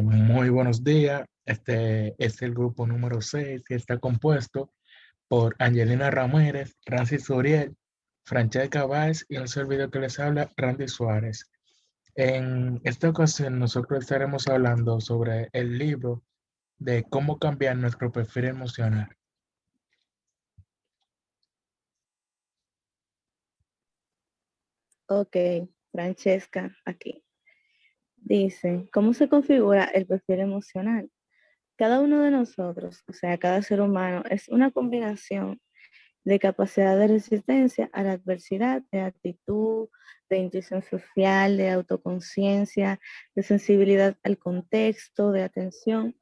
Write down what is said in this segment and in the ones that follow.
Muy buenos días. Este es el grupo número 6 que está compuesto por Angelina Ramírez, Francis Uriel, Francesca Báez y un servidor que les habla, Randy Suárez. En esta ocasión nosotros estaremos hablando sobre el libro de cómo cambiar nuestro perfil emocional. Ok, Francesca, aquí. Dice, ¿cómo se configura el perfil emocional? Cada uno de nosotros, o sea, cada ser humano, es una combinación de capacidad de resistencia a la adversidad, de actitud, de intuición social, de autoconciencia, de sensibilidad al contexto, de atención.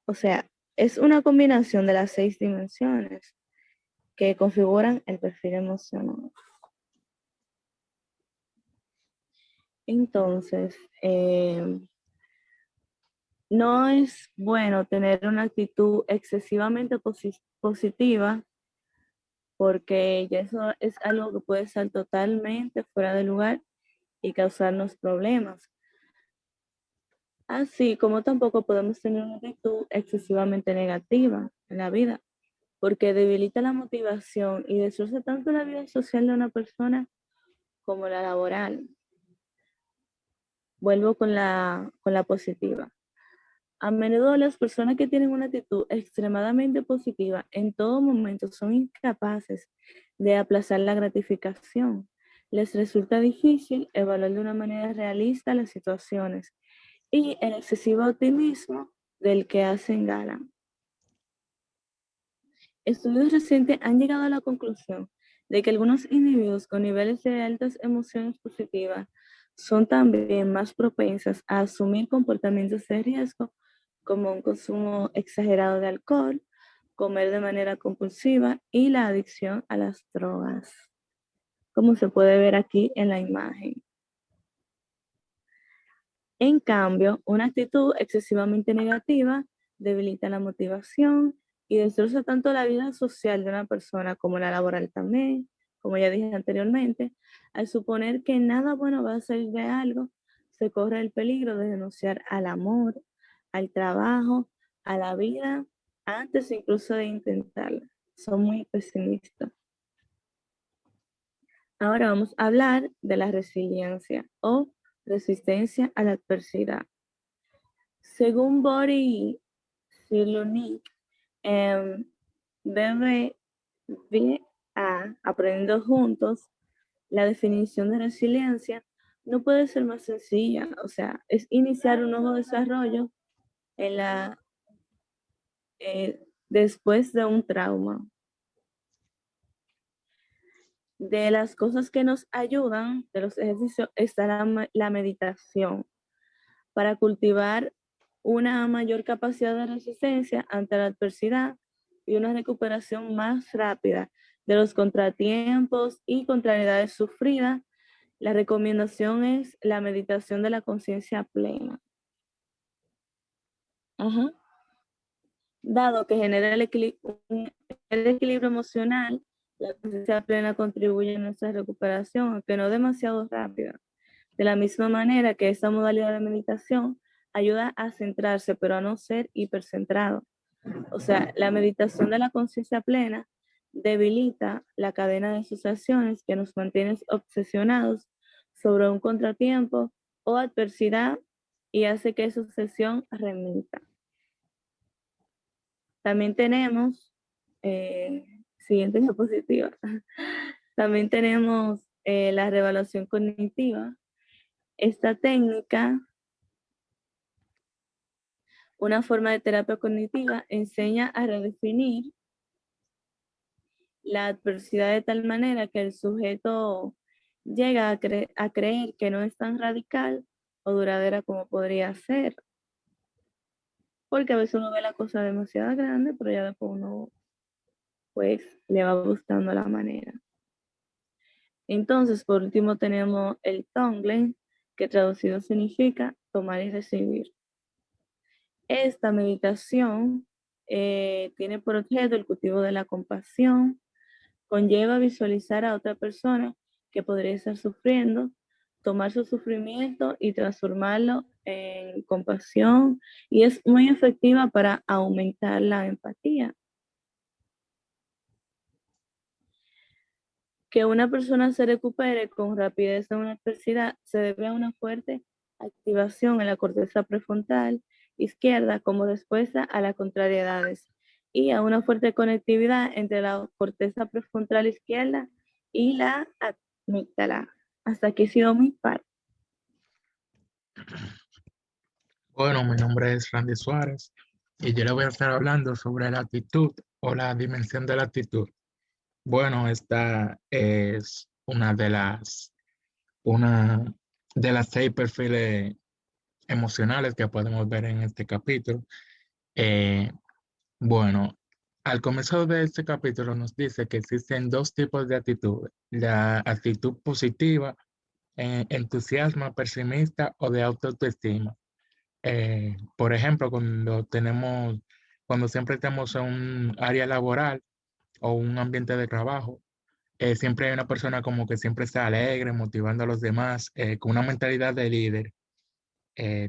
O sea, es una combinación de las 6 dimensiones que configuran el perfil emocional. Entonces, no es bueno tener una actitud excesivamente positiva porque ya eso es algo que puede estar totalmente fuera de lugar y causarnos problemas. Así como tampoco podemos tener una actitud excesivamente negativa en la vida, porque debilita la motivación y destroza tanto la vida social de una persona como la laboral. Vuelvo con la positiva. A menudo las personas que tienen una actitud extremadamente positiva en todo momento son incapaces de aplazar la gratificación. Les resulta difícil evaluar de una manera realista las situaciones y el excesivo optimismo del que hacen gala. Estudios recientes han llegado a la conclusión de que algunos individuos con niveles de altas emociones positivas son también más propensas a asumir comportamientos de riesgo como un consumo exagerado de alcohol, comer de manera compulsiva y la adicción a las drogas, como se puede ver aquí en la imagen. En cambio, una actitud excesivamente negativa debilita la motivación y destroza tanto la vida social de una persona como la laboral también, como ya dije anteriormente. Al suponer que nada bueno va a salir de algo, se corre el peligro de renunciar al amor, al trabajo, a la vida, antes incluso de intentarla. Son muy pesimistas. Ahora vamos a hablar de la resiliencia o resistencia a la adversidad. Según Boris Cyrulnik, en BBVA, Aprendiendo Juntos, la definición de resiliencia no puede ser más sencilla. O sea, es iniciar un nuevo desarrollo en después de un trauma. De las cosas que nos ayudan, de los ejercicios, está la meditación para cultivar una mayor capacidad de resistencia ante la adversidad y una recuperación más rápida de los contratiempos y contrariedades sufridas. La recomendación es la meditación de la conciencia plena. Ajá. Dado que genera el equilibrio emocional, la conciencia plena contribuye a nuestra recuperación, aunque no demasiado rápida. De la misma manera que esta modalidad de meditación ayuda a centrarse, pero a no ser hipercentrado. O sea, la meditación de la conciencia plena debilita la cadena de asociaciones que nos mantienen obsesionados sobre un contratiempo o adversidad y hace que esa obsesión remita. También tenemos, siguiente diapositiva, también tenemos la reevaluación cognitiva. Esta técnica, una forma de terapia cognitiva, enseña a redefinir la adversidad de tal manera que el sujeto llega a creer que no es tan radical o duradera como podría ser. Porque a veces uno ve la cosa demasiado grande, pero ya después uno pues le va gustando la manera. Entonces, por último tenemos el Tonglen, que traducido significa tomar y recibir. Esta meditación tiene por objeto el cultivo de la compasión, conlleva visualizar a otra persona que podría estar sufriendo, tomar su sufrimiento y transformarlo en compasión y es muy efectiva para aumentar la empatía. Que una persona se recupere con rapidez de una adversidad se debe a una fuerte activación en la corteza prefrontal izquierda como respuesta a las contrariedades y a una fuerte conectividad entre la corteza prefrontal izquierda y la amígdala. Hasta aquí ha sido mi parte. Bueno, mi nombre es Randy Suárez y yo le voy a estar hablando sobre la actitud o la dimensión de la actitud. Bueno, esta es una de las 6 perfiles emocionales que podemos ver en este capítulo. Eh, bueno, al comienzo de este capítulo nos dice que existen 2 tipos de actitudes: la actitud positiva, entusiasmo, pesimista o de autoestima. Por ejemplo, cuando siempre estamos en un área laboral o un ambiente de trabajo, siempre hay una persona como que siempre está alegre, motivando a los demás, con una mentalidad de líder,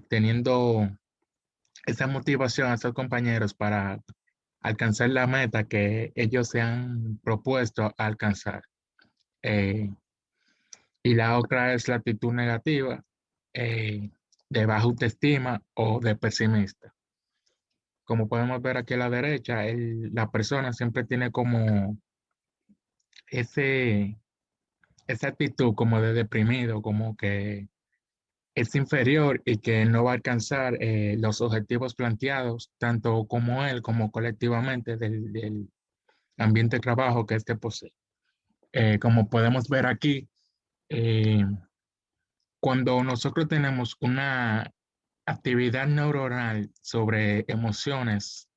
teniendo esa motivación a esos compañeros para alcanzar la meta que ellos se han propuesto alcanzar. Eh, y la otra es la actitud negativa, eh, de baja autoestima o de pesimista. Como podemos ver aquí a la derecha, la persona siempre tiene como ese, esa actitud como de deprimido, como que es inferior y que no va a alcanzar los objetivos planteados, tanto como él como colectivamente del ambiente de trabajo que éste posee. Como podemos ver aquí, eh, cuando nosotros tenemos una actividad neuronal sobre emociones,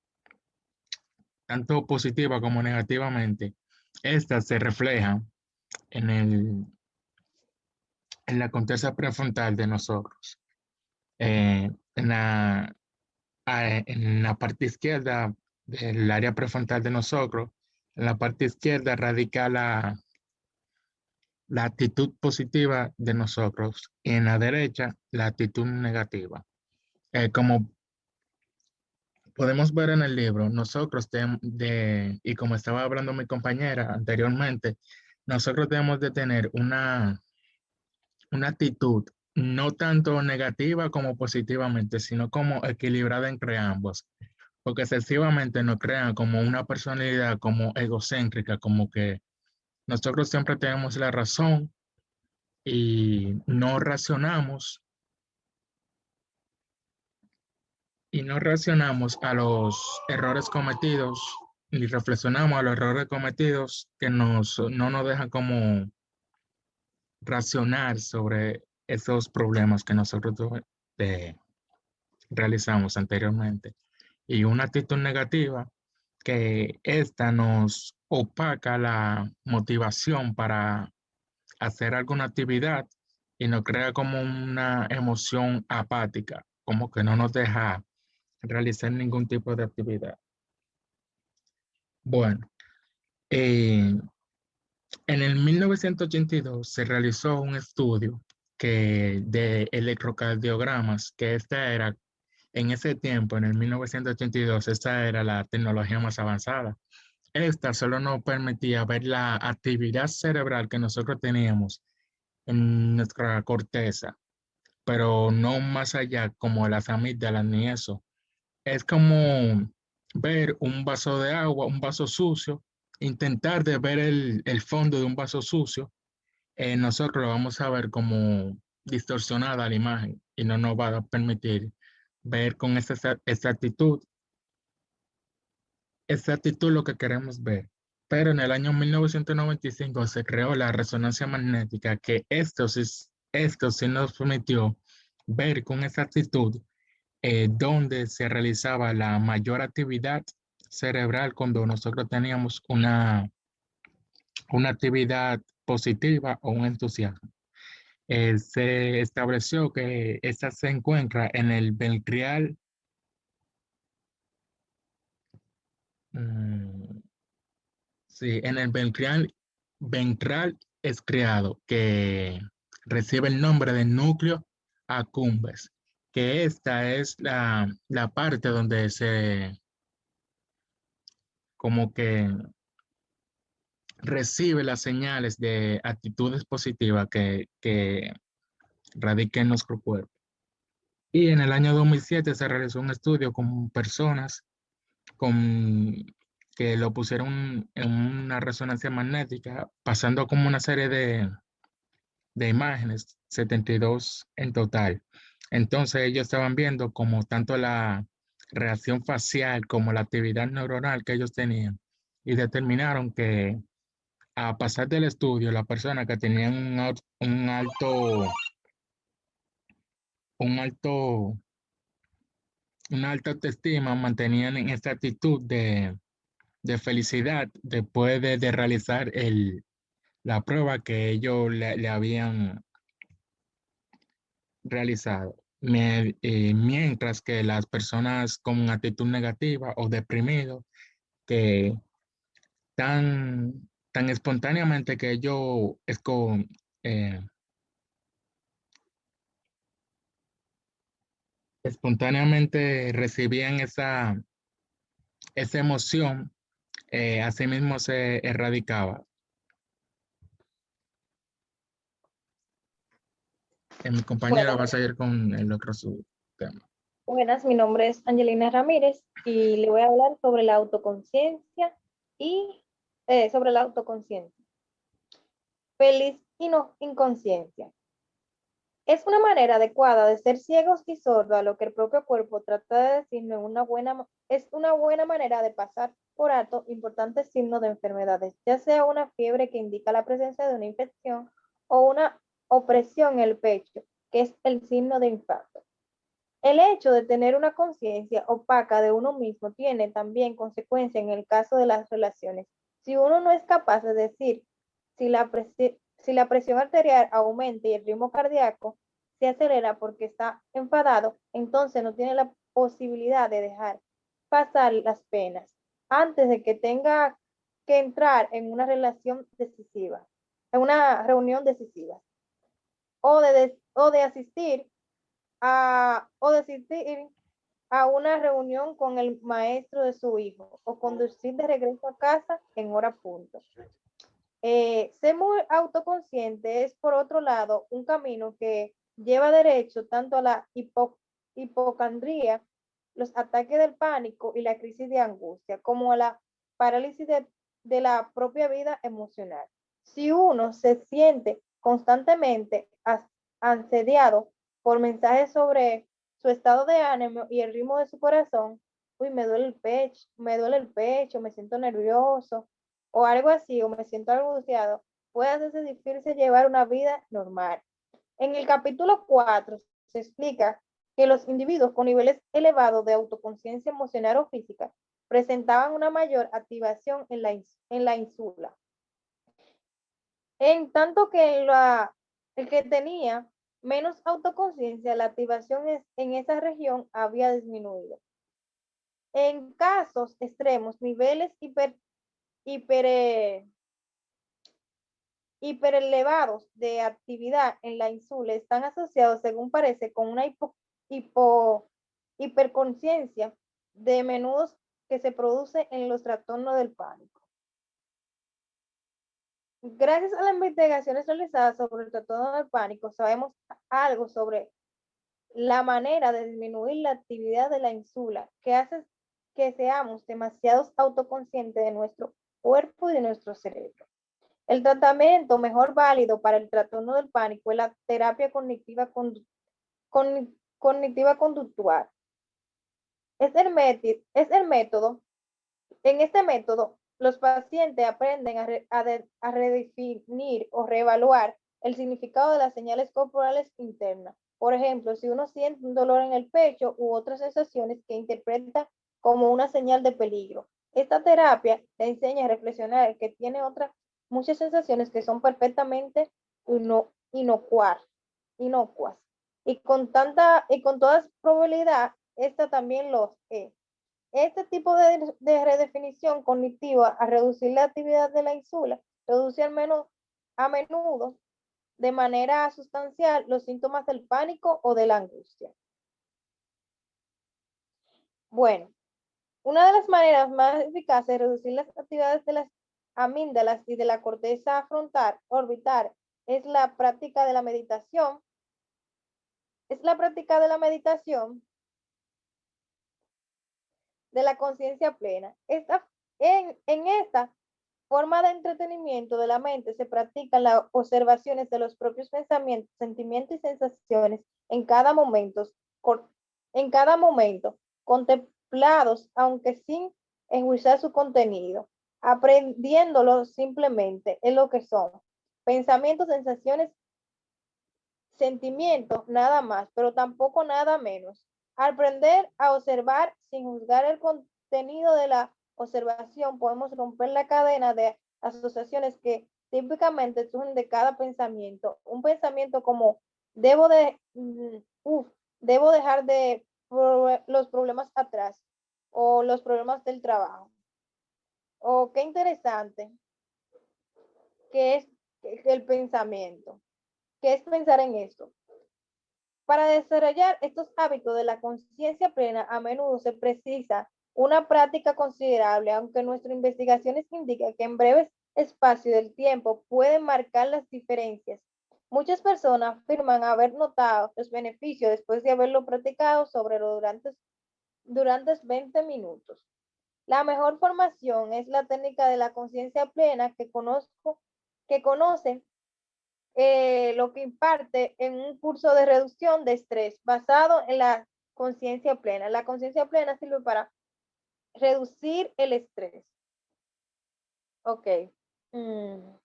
tanto positiva como negativamente, estas se reflejan en en la corteza prefrontal de nosotros. En en la parte izquierda del área prefrontal de nosotros, en la parte izquierda radica la actitud positiva de nosotros y en la derecha la actitud negativa. Como podemos ver en el libro, nosotros y como estaba hablando mi compañera anteriormente, nosotros debemos de tener una actitud no tanto negativa como positivamente, sino como equilibrada entre ambos, porque excesivamente nos crean como una personalidad como egocéntrica, como que nosotros siempre tenemos la razón y no reaccionamos a los errores cometidos ni reflexionamos a los errores cometidos que no nos dejan como racionar sobre esos problemas que nosotros eh, realizamos anteriormente. Y una actitud negativa, que esta nos opaca la motivación para hacer alguna actividad y nos crea como una emoción apática, como que no nos deja realizar ningún tipo de actividad. Bueno, eh, en el 1982 se realizó un estudio de electrocardiogramas, que esta era, en ese tiempo, en el 1982, esta era la tecnología más avanzada. Esta solo nos permitía ver la actividad cerebral que nosotros teníamos en nuestra corteza, pero no más allá como las amígdalas ni eso. Es como ver un vaso de agua, un vaso sucio, intentar de ver el fondo de un vaso sucio, nosotros lo vamos a ver como distorsionada la imagen y no nos va a permitir ver con esa actitud lo que queremos ver. Pero en el año 1995 se creó la resonancia magnética, que esto sí nos permitió ver con esa actitud donde se realizaba la mayor actividad cerebral cuando nosotros teníamos una actividad positiva o un entusiasmo. Se estableció que esta se encuentra en el ventral, mm, sí, en el ventral estriado, que recibe el nombre de núcleo accumbens, que esta es la parte donde se como que recibe las señales de actitudes positivas que radica en nuestro cuerpo. Y en el año 2007 se realizó un estudio con personas con, que lo pusieron en una resonancia magnética, pasando como una serie de imágenes, 72 en total. Entonces ellos estaban viendo como tanto la reacción facial como la actividad neuronal que ellos tenían y determinaron que a pasar del estudio, las personas que tenían un alto, una alta autoestima mantenían en esta actitud de felicidad después de realizar la prueba que ellos le habían realizado. Mientras que las personas con actitud negativa o deprimido, que tan espontáneamente que ellos eh, espontáneamente recibían esa emoción, así mismo se erradicaba. Mi compañera Bueno, va a seguir con el otro su tema. buenas, mi nombre es Angelina Ramírez y le voy a hablar sobre la autoconciencia y sobre la autoconciencia. Feliz inconsciencia. Es una manera adecuada de ser ciegos y sordos a lo que el propio cuerpo trata de decirnos es una buena manera de pasar por alto importantes signos de enfermedades, ya sea una fiebre que indica la presencia de una infección o una opresión en el pecho, que es el signo de infarto. El hecho de tener una conciencia opaca de uno mismo tiene también consecuencia en el caso de las relaciones. Si uno no es capaz de decir si la presión arterial aumenta y el ritmo cardíaco se acelera porque está enfadado, entonces no tiene la posibilidad de dejar pasar las penas antes de que tenga que entrar en una relación decisiva, en una reunión decisiva, o de asistir o de asistir a una reunión con el maestro de su hijo o conducir de regreso a casa en hora punto. Ser muy autoconsciente es, por otro lado, un camino que lleva derecho tanto a la hipocondría, los ataques del pánico y la crisis de angustia, como a la parálisis de la propia vida emocional. Si uno se siente constantemente asediado por mensajes sobre su estado de ánimo y el ritmo de su corazón, uy, me duele el pecho, me siento nervioso, o algo así, o me siento angustiado, puede hacerse difícil llevar una vida normal. En el capítulo 4 se explica que los individuos con niveles elevados de autoconciencia emocional o física presentaban una mayor activación en la insula. En tanto que el que tenía menos autoconciencia, la activación en esa región había disminuido. En casos extremos, niveles hiper, hiperelevados de actividad en la insula están asociados, según parece, con una hiperconciencia de menudo que se produce en los trastornos del pánico. Gracias a las investigaciones realizadas sobre el trastorno del pánico, sabemos algo sobre la manera de disminuir la actividad de la insula, que hace que seamos demasiados autoconscientes de nuestro cuerpo y de nuestro cerebro. El tratamiento mejor válido para el trastorno del pánico es la terapia cognitiva conductual. Es el método, en este método, los pacientes aprenden a redefinir o reevaluar el significado de las señales corporales internas. Por ejemplo, si uno siente un dolor en el pecho u otras sensaciones que interpreta como una señal de peligro. Esta terapia te enseña a reflexionar que tiene muchas sensaciones que son perfectamente inocuas. Y con toda probabilidad, esta también los es. Este tipo de redefinición cognitiva a reducir la actividad de la insula reduce a menudo de manera sustancial los síntomas del pánico o de la angustia. Bueno, una de las maneras más eficaces de reducir las actividades de las amígdalas y de la corteza frontal orbital es la práctica de la meditación. Es la práctica de la meditación de la conciencia plena. En esta forma de entretenimiento de la mente se practican las observaciones de los propios pensamientos, sentimientos y sensaciones en cada momento, contemplados, aunque sin enjuiciar su contenido, aprendiéndolos simplemente en lo que son, pensamientos, sensaciones, sentimientos, nada más, pero tampoco nada menos. Aprender a observar sin juzgar el contenido de la observación, podemos romper la cadena de asociaciones que típicamente surgen de cada pensamiento. Un pensamiento como debo de, debo dejar de los problemas atrás o los problemas del trabajo. O qué interesante que es el pensamiento. ¿Qué es pensar en esto? Para desarrollar estos hábitos de la conciencia plena, a menudo se precisa una práctica considerable, aunque nuestras investigaciones indican que en breves espacios del tiempo pueden marcar las diferencias. Muchas personas afirman haber notado los beneficios después de haberlo practicado durante 20 minutos. La mejor formación es la técnica de la conciencia plena que conoce lo que imparte en un curso de reducción de estrés basado en la conciencia plena. La conciencia plena sirve para reducir el estrés. Ok. Mm.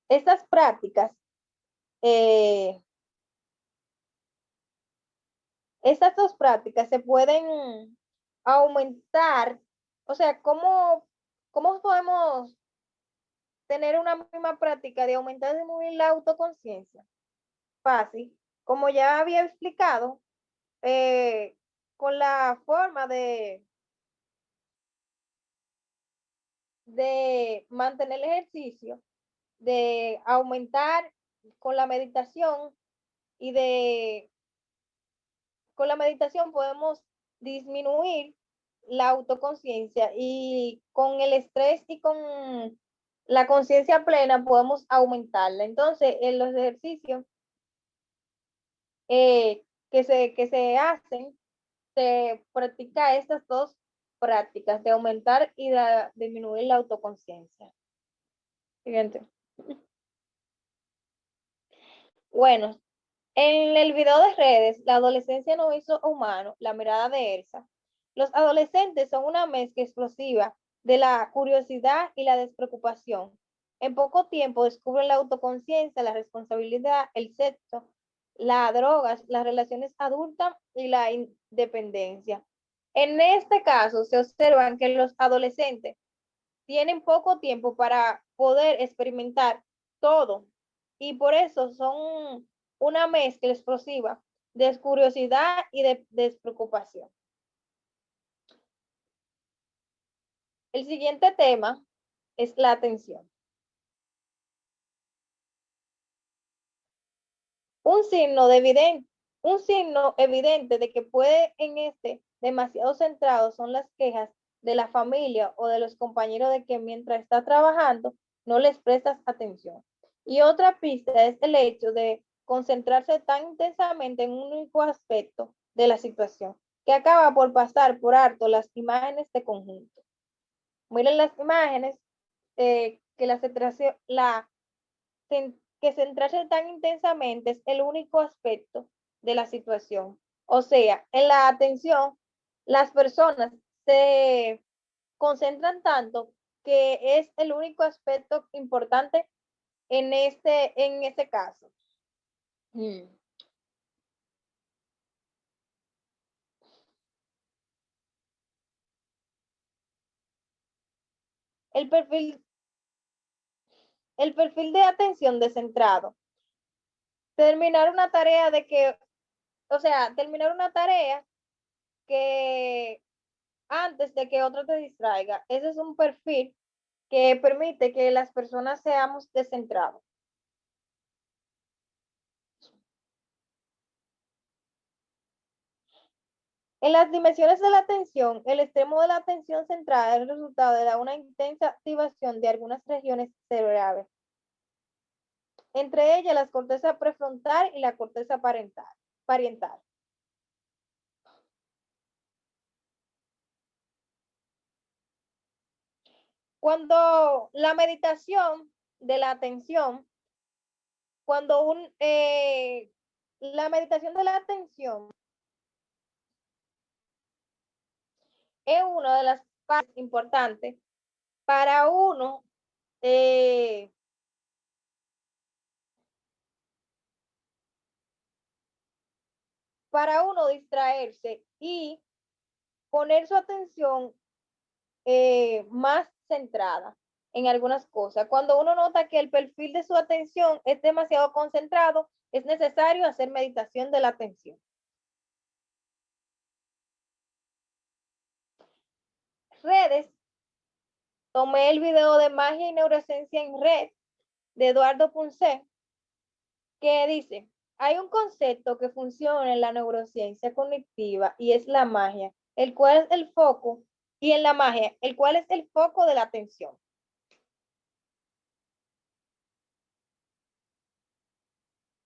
Estas prácticas, eh, estas dos prácticas se pueden aumentar. O sea, ¿cómo podemos tener una misma práctica de aumentar y disminuir la autoconciencia? Fácil. Como ya había explicado, eh, con la forma de mantener el ejercicio, de aumentar con la meditación y con la meditación podemos disminuir la autoconciencia y con el estrés y con la conciencia plena podemos aumentarla. Entonces, en los ejercicios que se hacen, se practica estas dos prácticas de aumentar y de disminuir la autoconciencia. Siguiente. Bueno, en el video de redes, la adolescencia no hizo humano, la mirada de Elsa. Los adolescentes son una mezcla explosiva de la curiosidad y la despreocupación. En poco tiempo descubren la autoconciencia, la responsabilidad, el sexo, las drogas, las relaciones adultas y la independencia. En este caso, se observan que los adolescentes tienen poco tiempo para poder experimentar todo y por eso son una mezcla explosiva de curiosidad y de despreocupación. El siguiente tema es la atención. Un signo evidente de que puede en este demasiado centrado son las quejas de la familia o de los compañeros de que mientras está trabajando no les prestas atención. Y otra pista es el hecho de concentrarse tan intensamente en un único aspecto de la situación que acaba por pasar por alto las imágenes de conjunto. Miren las imágenes que que centrarse tan intensamente es el único aspecto de la situación. O sea, en la atención, las personas se concentran que es el único aspecto importante en este caso. Mm. El perfil, el perfil de atención descentrado. Terminar una tarea terminar una tarea que antes de que otro te distraiga. Ese es un perfil que permite que las personas seamos descentrados. En las dimensiones de la atención, el extremo de la atención centrada es el resultado de una intensa activación de algunas regiones cerebrales, entre ellas la corteza prefrontal y la corteza parietal. Cuando la meditación de la atención, la meditación de la atención es una de las partes importantes para uno distraerse y poner su atención más centrada en algunas cosas. Cuando uno nota que el perfil de su atención es demasiado concentrado, es necesario hacer meditación de la atención. Redes. Tomé el video de Magia y Neurociencia en Red de Eduardo Punce, que dice, hay un concepto que funciona en la neurociencia cognitiva y es la magia, el cual es el foco, y en la magia, el cual es el foco de la atención.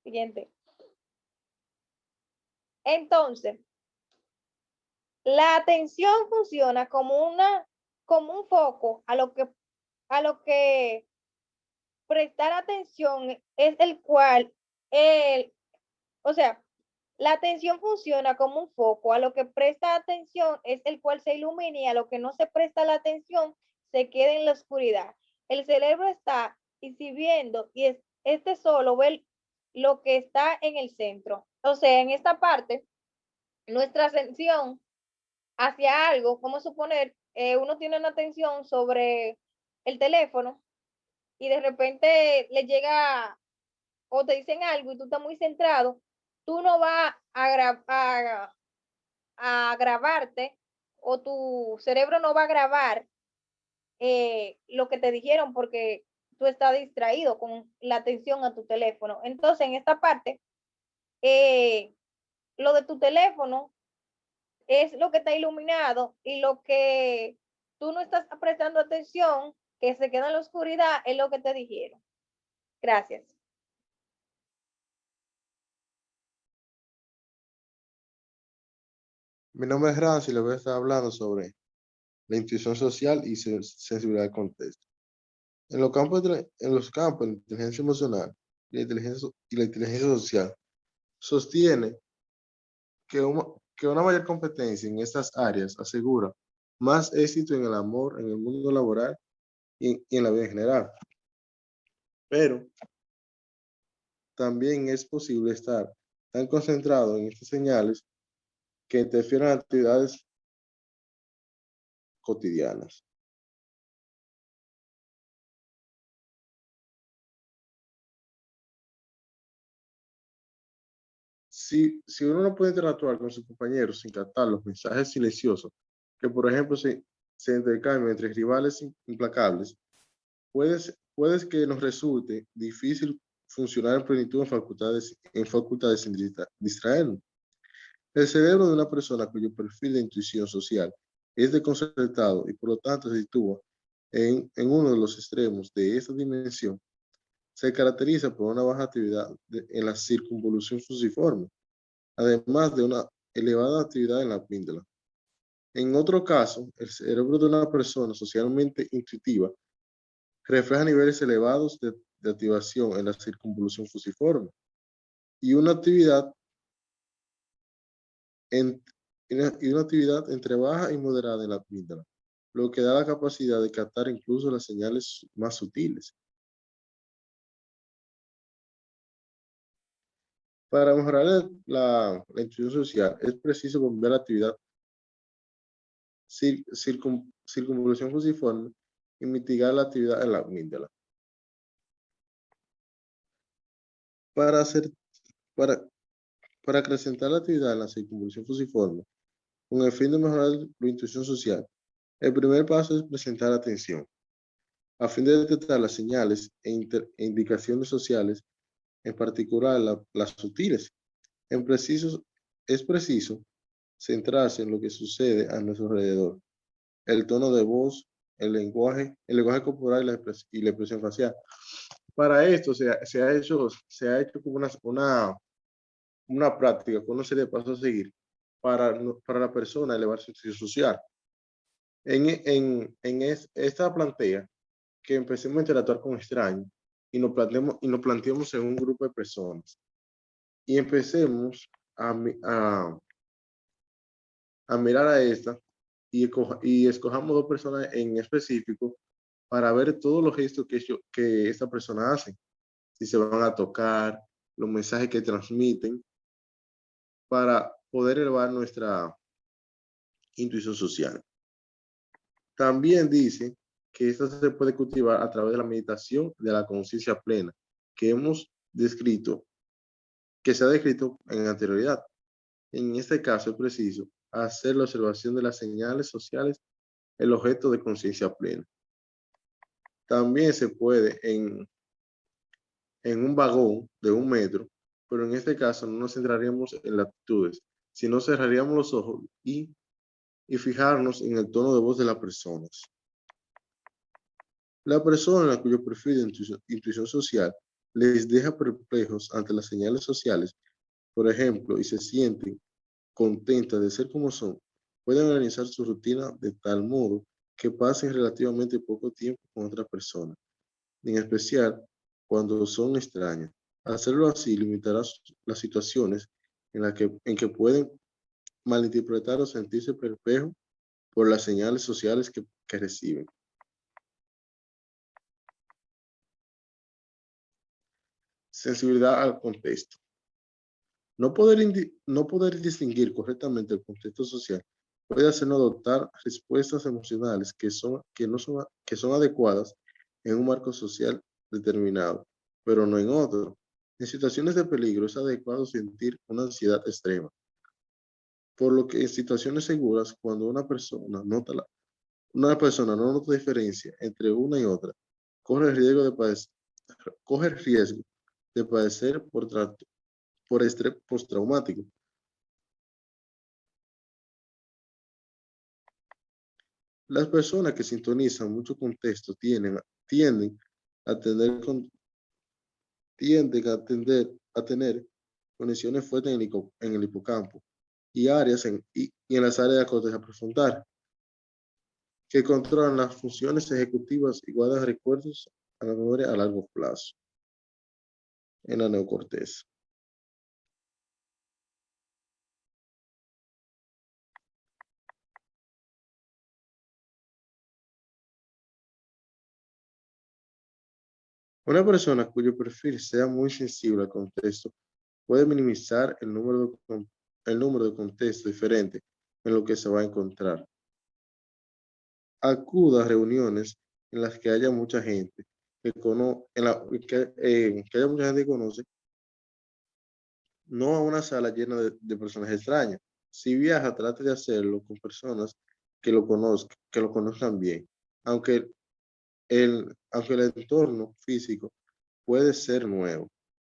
Siguiente. Entonces, la atención funciona como un foco a lo que prestar atención es el cual, o sea, la atención funciona como un foco, a lo que presta atención es el cual se ilumina y a lo que no se presta la atención se queda en la oscuridad. El cerebro está exhibiendo y este solo ve lo que está en el centro. O sea, en esta parte, nuestra atención hacia algo, como suponer, uno tiene una atención sobre el teléfono y de repente le llega o te dicen algo y tú estás muy centrado, tú no vas a grabarte o tu cerebro no va a grabar lo que te dijeron porque tú estás distraído con la atención a tu teléfono. Entonces, en esta parte, lo de tu teléfono es lo que está iluminado y lo que tú no estás prestando atención, que se queda en la oscuridad, es lo que te dijeron. Gracias. Mi nombre es Rancy y les voy a estar hablando sobre la intuición social y sensibilidad al contexto. En los campos de la inteligencia emocional y la inteligencia social, sostiene que una mayor competencia en estas áreas asegura más éxito en el amor, en el mundo laboral y en la vida en general. Pero también es posible estar tan concentrado en estas señales que interfieren en actividades cotidianas. Si uno no puede interactuar con sus compañeros sin captar los mensajes silenciosos, que por ejemplo se intercambian entre rivales implacables, puede que nos resulte difícil funcionar en plenitud en facultades sin distraernos. El cerebro de una persona cuyo perfil de intuición social es desconcertado y por lo tanto se sitúa en uno de los extremos de esta dimensión, se caracteriza por una baja actividad en la circunvolución fusiforme, además de una elevada actividad en la amígdala. En otro caso, el cerebro de una persona socialmente intuitiva refleja niveles elevados de activación en la circunvolución fusiforme y una actividad entre baja y moderada en la amígdala, lo que da la capacidad de captar incluso las señales más sutiles. Para mejorar la intuición social, es preciso cambiar la actividad circunvolución fusiforme y mitigar la actividad en la amígdala. Para acrecentar la actividad en la circunvolución fusiforme, con el fin de mejorar la intuición social, el primer paso es presentar atención, a fin de detectar las señales e indicaciones sociales, en particular las sutiles. Es preciso centrarse en lo que sucede a nuestro alrededor. El tono de voz, el lenguaje corporal y la expresión facial. Para esto se ha hecho como una práctica con una serie de pasos a seguir para la persona elevar su sentido social. Esta plantea que empecemos a interactuar con extraños y nos planteemos en un grupo de personas y empecemos a mirar a esta y escojamos dos personas en específico para ver todos los gestos que esta persona hace, si se van a tocar, los mensajes que transmiten, para poder elevar nuestra intuición social. También dice que esto se puede cultivar a través de la meditación de la conciencia plena que hemos descrito, que se ha descrito en anterioridad. En este caso es preciso hacer la observación de las señales sociales, el objeto de conciencia plena. También se puede en un vagón de 1 metro, pero en este caso no nos centraríamos en las actitudes, sino cerraríamos los ojos y fijarnos en el tono de voz de las personas. La persona cuyo perfil de intuición social les deja perplejos ante las señales sociales, por ejemplo, y se sienten contentas de ser como son, pueden organizar su rutina de tal modo que pasen relativamente poco tiempo con otras personas, en especial cuando son extrañas. Hacerlo así limitará las situaciones en que pueden malinterpretar o sentirse perplejos por las señales sociales que reciben. Sensibilidad al contexto. No poder distinguir correctamente el contexto social puede hacernos adoptar respuestas emocionales que son adecuadas en un marco social determinado, pero no en otro. En situaciones de peligro es adecuado sentir una ansiedad extrema, por lo que en situaciones seguras, cuando una persona no nota diferencia entre una y otra, corre el riesgo de padecer por estrés postraumático. Las personas que sintonizan mucho contexto tienden a tener conexiones fuertes en el hipocampo y en las áreas de la corteza prefrontal, que controlan las funciones ejecutivas y guardan recuerdos a la memoria a largo plazo en la neocorteza. Una persona cuyo perfil sea muy sensible al contexto puede minimizar el número de contextos diferentes en lo que se va a encontrar. Acuda a reuniones en las que haya mucha gente que haya mucha gente que conoce, no a una sala llena de personas extrañas. Si viaja, trate de hacerlo con personas que lo conozcan bien, aunque aunque el entorno físico puede ser nuevo.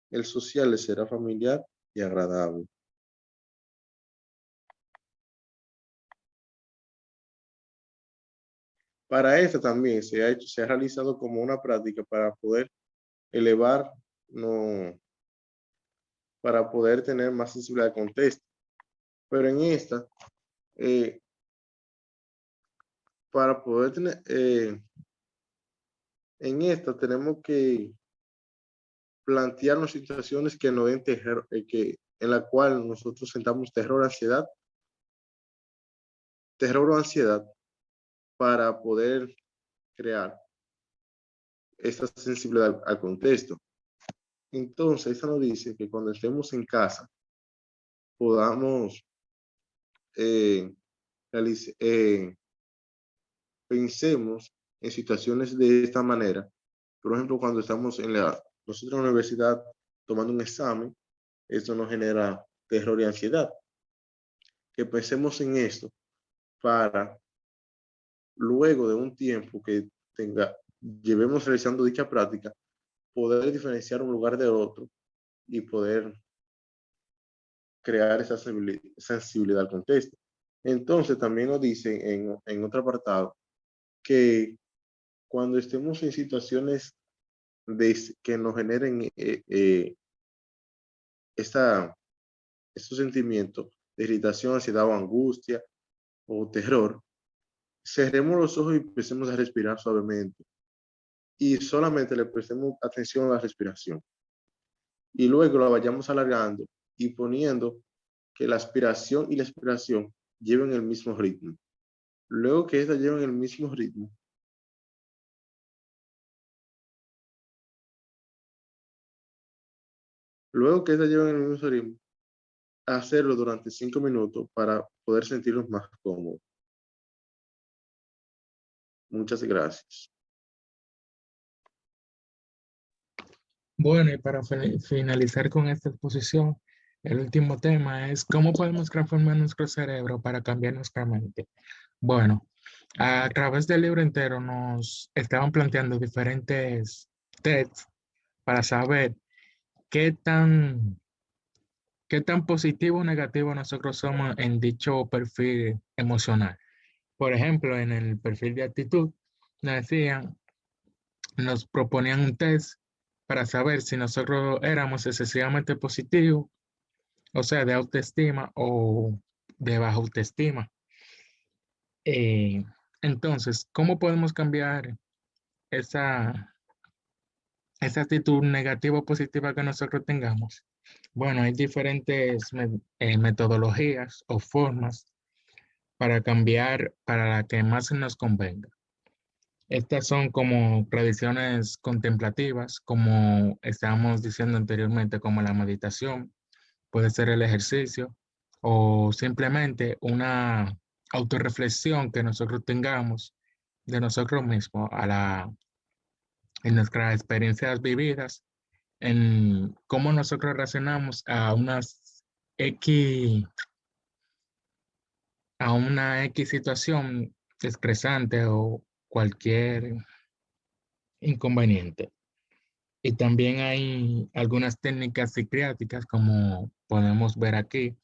El social le será familiar y agradable. Para esto también se ha realizado como una práctica para poder elevar, para poder tener más sensibilidad al contexto. Pero en esta, para poder tener, en esta tenemos que plantearnos situaciones que nos den terror, en la cual nosotros sentamos terror o ansiedad para poder crear esta sensibilidad al contexto. Entonces, esta nos dice que cuando estemos en casa, podamos pensemos en situaciones de esta manera. Por ejemplo, cuando estamos nosotros en la universidad tomando un examen, esto nos genera terror y ansiedad. Que pensemos en esto para luego de un tiempo que llevemos realizando dicha práctica, poder diferenciar un lugar de otro y poder crear esa sensibilidad al contexto. Entonces, también nos dicen en otro apartado que cuando estemos en situaciones que nos generen estos sentimientos de irritación, ansiedad o angustia o terror, cerremos los ojos y empecemos a respirar suavemente y solamente le prestemos atención a la respiración. Y luego la vayamos alargando y poniendo que la aspiración y la expiración lleven el mismo ritmo. Luego que estas lleven el mismo ritmo, hacerlo durante 5 minutos para poder sentirnos más cómodos. Muchas gracias. Bueno, y para finalizar con esta exposición, el último tema es cómo podemos transformar nuestro cerebro para cambiar nuestra mente. Bueno, a través del libro entero nos estaban planteando diferentes tests para saber qué tan positivo o negativo nosotros somos en dicho perfil emocional. Por ejemplo, en el perfil de actitud, nos proponían un test para saber si nosotros éramos excesivamente positivos, o sea, de autoestima o de baja autoestima. Entonces, ¿cómo podemos cambiar esa actitud negativa o positiva que nosotros tengamos? Bueno, hay diferentes metodologías o formas para cambiar para la que más nos convenga. Estas son como tradiciones contemplativas, como estábamos diciendo anteriormente, como la meditación, puede ser el ejercicio o simplemente una autorreflexión que nosotros tengamos de nosotros mismos en nuestras experiencias vividas, en cómo nosotros reaccionamos X, a una X situación estresante o cualquier inconveniente. Y también hay algunas técnicas psiquiátricas, como podemos ver aquí,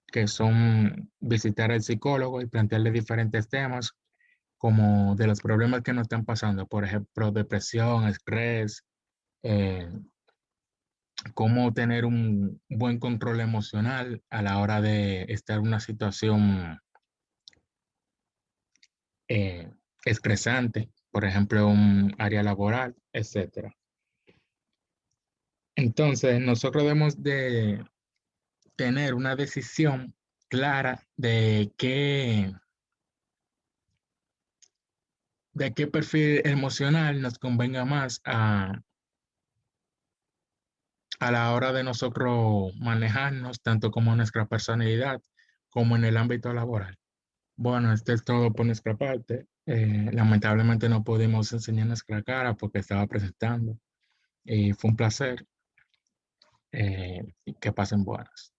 que son visitar al psicólogo y plantearle diferentes temas, como de los problemas que nos están pasando, por ejemplo, depresión, estrés, eh, cómo tener un buen control emocional a la hora de estar en una situación eh, estresante, por ejemplo, un área laboral, etcétera. Entonces, nosotros debemos de tener una decisión clara de qué perfil emocional nos convenga más a la hora de nosotros manejarnos, tanto como nuestra personalidad, como en el ámbito laboral. Bueno, esto es todo por nuestra parte. Lamentablemente no pudimos enseñar nuestra cara porque estaba presentando. Y fue un placer. Y que pasen buenas.